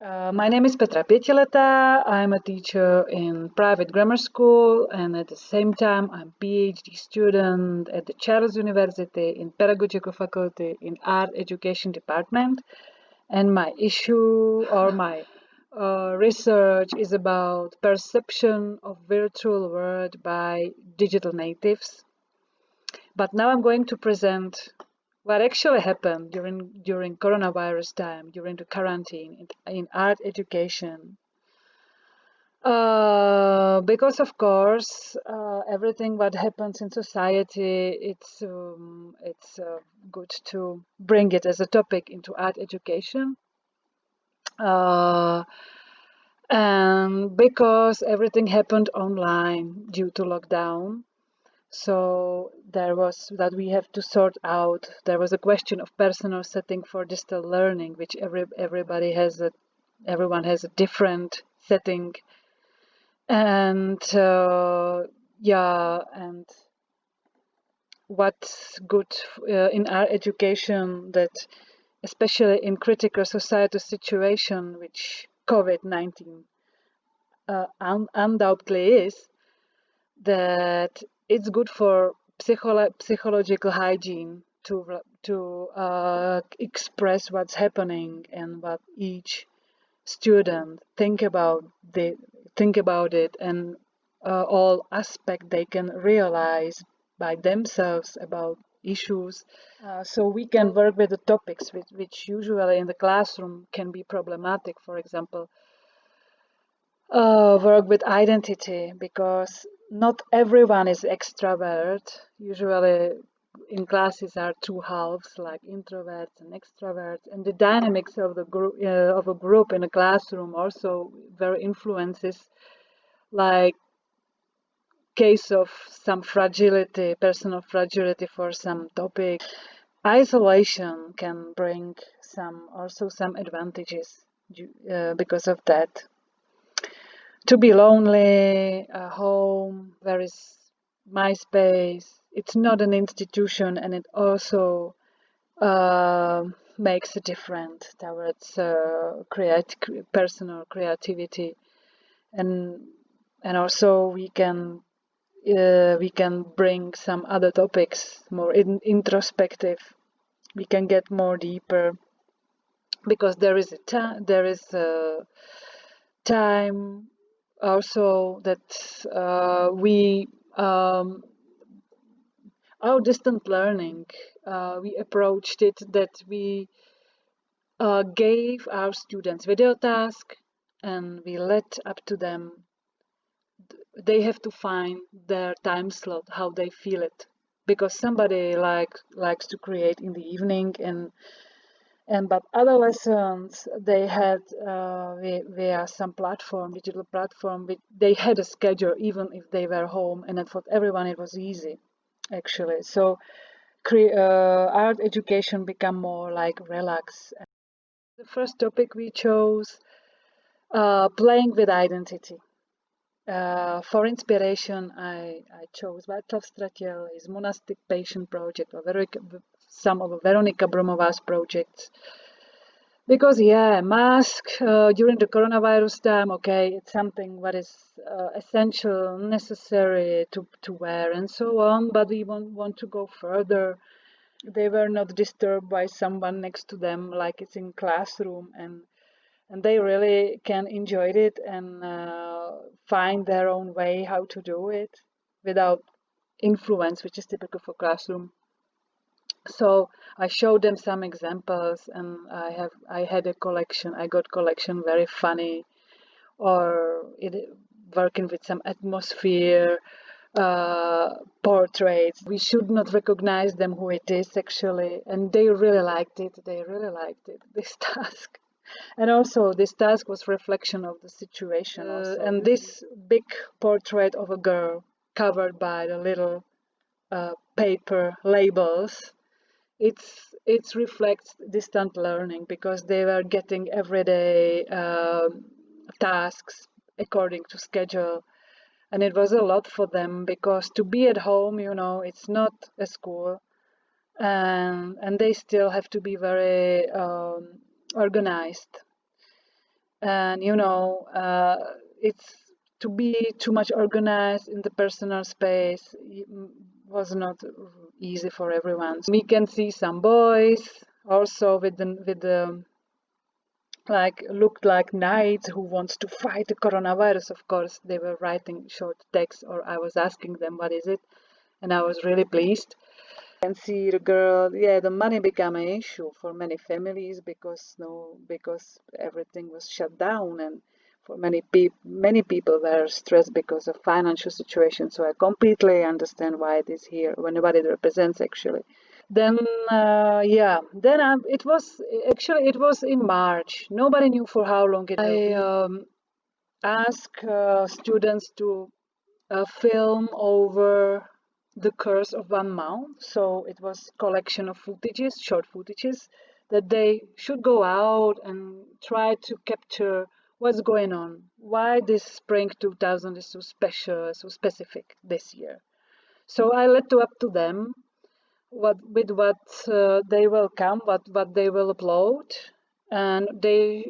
My name is Petra Pětiletá. I'm a teacher in private grammar school, and at the same time, I'm a PhD student at the Charles University in Pedagogical Faculty in Art Education Department. And my issue or my research is about perception of virtual world by digital natives. But now I'm going to present what actually happened during coronavirus time, during the quarantine in art education. Because of course, everything what happens in society, it's good to bring it as a topic into art education. Uh, and because everything happened online due to lockdown, so there was that we have to sort out. There was a question of personal setting for digital learning, which everyone has a different setting, and and what's good in our education that, especially in critical societal situation, which COVID-19 undoubtedly is, that it's good for psychological hygiene to express what's happening and what each student think about it, and all aspect they can realize by themselves about issues. So we can work with the topics which usually in the classroom can be problematic. For example, work with identity, because not everyone is extrovert. Usually in classes are two halves, like introverts and extroverts, and the dynamics of the group of a group in a classroom also very influences, like case of some fragility, personal fragility for some topic. Isolation can bring some advantages because of that. To be lonely, a home, where is my space? It's not an institution, and it also uh, makes a difference towards personal creativity, and also we can bring some other topics more introspective. We can get more deeper, because there is a time also that we our distant learning, we approached it that we gave our students video task, and we let up to them. They have to find their time slot, how they feel it, because somebody likes to create in the evening, and but adolescents, they had via some platform, digital platform, they had a schedule even if they were home, and for everyone it was easy actually. So art education become more like relax. The first topic we chose, playing with identity. For inspiration, I chose Václav Stratil, his monastic patient project, or some of Veronika Bromova's projects. Because mask during the coronavirus time, okay, it's something what is essential, necessary to wear and so on, but we want to go further. They were not disturbed by someone next to them like it's in classroom, and they really can enjoy it and find their own way how to do it without influence, which is typical for classroom. So I showed them some examples, and I had a collection. I got collection very funny, or working with some atmosphere, portraits. We should not recognize them who it is actually, and they really liked it. They really liked it. This task. And also, this task was reflection of the situation. And this big portrait of a girl covered by the little paper labels, it reflects distant learning, because they were getting everyday tasks according to schedule, and it was a lot for them, because to be at home, it's not a school, and they still have to be very organized. and it's to be too much organized in the personal space was not easy for everyone. We can see some boys also with the like looked like knights who wants to fight the coronavirus. Of course, they were writing short text, or I was asking them what is it, and I was really pleased. And see the girl, yeah, the money became an issue for many families because everything was shut down, and for many people were stressed because of financial situation. So I completely understand why it is here, what it represents actually. Then it was in March. Nobody knew for how long it will be. I asked students to film over the course of 1 month. So it was collection of footages, short footages, that they should go out and try to capture what's going on. Why this spring 2000 is so special, so specific this year. So I left it up to them what they will come, what they will upload, and they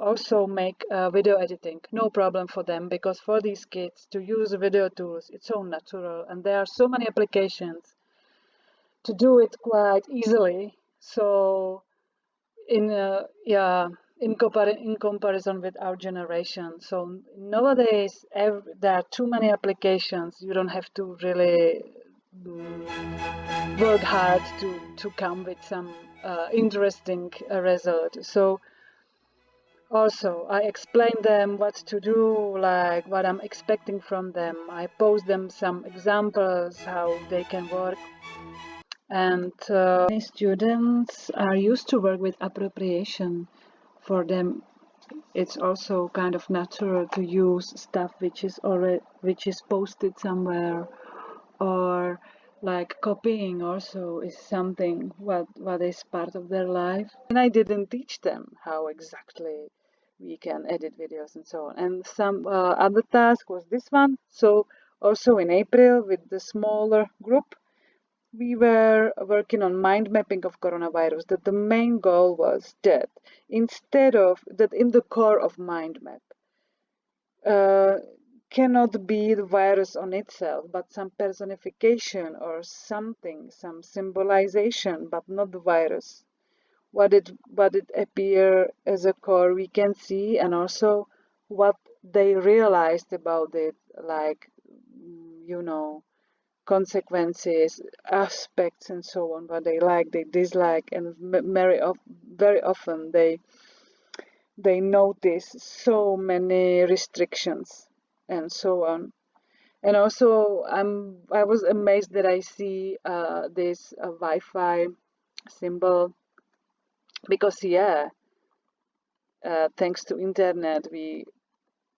also make video editing. No problem for them, because for these kids to use video tools, it's so natural, and there are so many applications to do it quite easily. So in comparison with our generation, so nowadays there are too many applications. You don't have to really work hard to come with some interesting result. So also I explain them what to do, like what I'm expecting from them. I post them some examples how they can work. And many students are used to work with appropriation. For them it's also kind of natural to use stuff which is posted somewhere, or like copying also is something what is part of their life. And I didn't teach them how exactly we can edit videos and so on. And some other task was this one. So also in April with the smaller group, we were working on mind mapping of coronavirus. That the main goal was that instead of that, in the core of mind map cannot be the virus on itself, but some personification or something, some symbolization, but not the virus. What it appear as a core we can see, and also what they realized about it, like consequences, aspects, and so on. What they like, they dislike, and very often they notice so many restrictions and so on. And also I was amazed that I see this Wi-Fi symbol, because thanks to internet we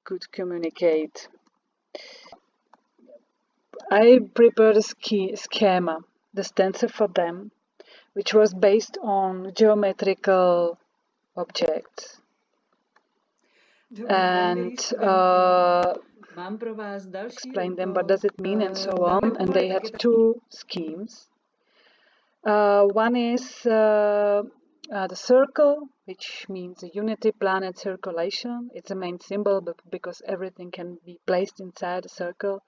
could communicate. I prepared a schema, the stencil for them, which was based on geometrical objects. And explain them what does it mean and so on. And they had two schemes. One is the circle, which means a unity planet circulation. It's a main symbol because everything can be placed inside a circle.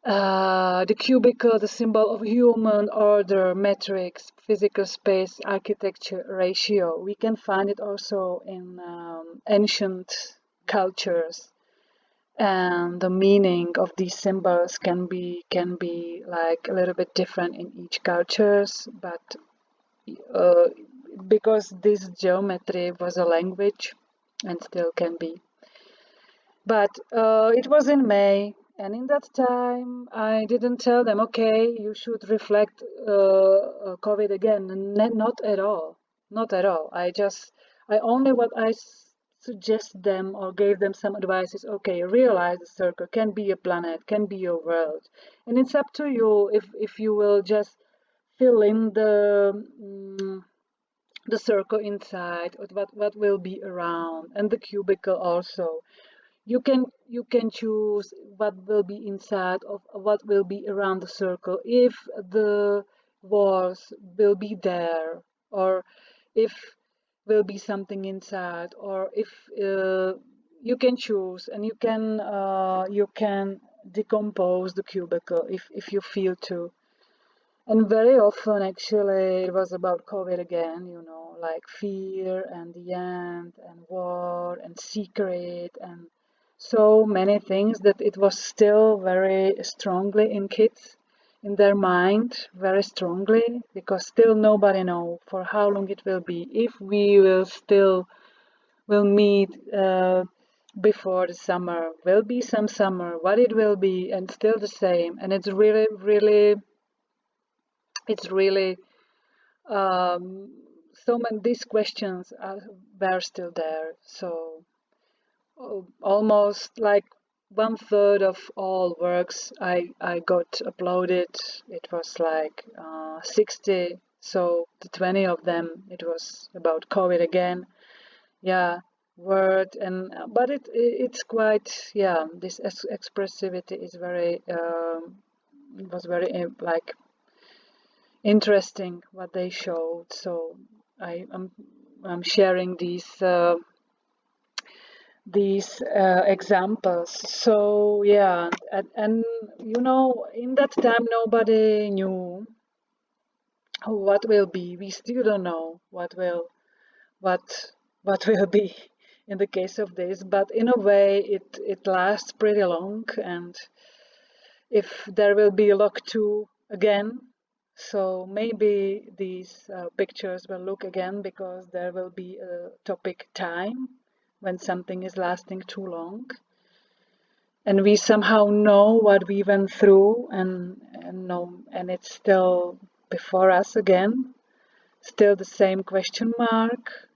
The cubicle, the symbol of human order, metrics, physical space, architecture, ratio. We can find it also in ancient cultures, and the meaning of these symbols can be like a little bit different in each cultures, but because this geometry was a language and still can be. But it was in May. And in that time, I didn't tell them, okay, you should reflect COVID again. Not at all. Not at all. What I suggest them or gave them some advice is, okay, realize the circle can be a planet, can be your world. And it's up to you if you will just fill in the circle inside, or what will be around, and the cubicle also. You can choose what will be inside of what will be around the circle, if the walls will be there, or if will be something inside, or if you can choose and you can decompose the cubicle if you feel to. And very often, actually, it was about COVID again, like fear and the end and war and secret and so many things that it was still very strongly in kids, in their mind, very strongly, because still nobody know for how long it will be, if we will meet before the summer, will be some summer, what it will be, and still the same. And it's really so many these questions were still there. So almost like 1/3 of all works I got uploaded. It was like 60. So the 20 of them, it was about COVID again. Yeah, word and but it's quite, yeah. This expressivity is very it was very like interesting what they showed. So I'm sharing these examples. So yeah, and in that time nobody knew what will be. We still don't know what what will be in the case of this, but in a way it lasts pretty long. And if there will be luck two again, so maybe these pictures will look again, because there will be a topic time when something is lasting too long, and we somehow know what we went through, and it's still before us again, still the same question mark.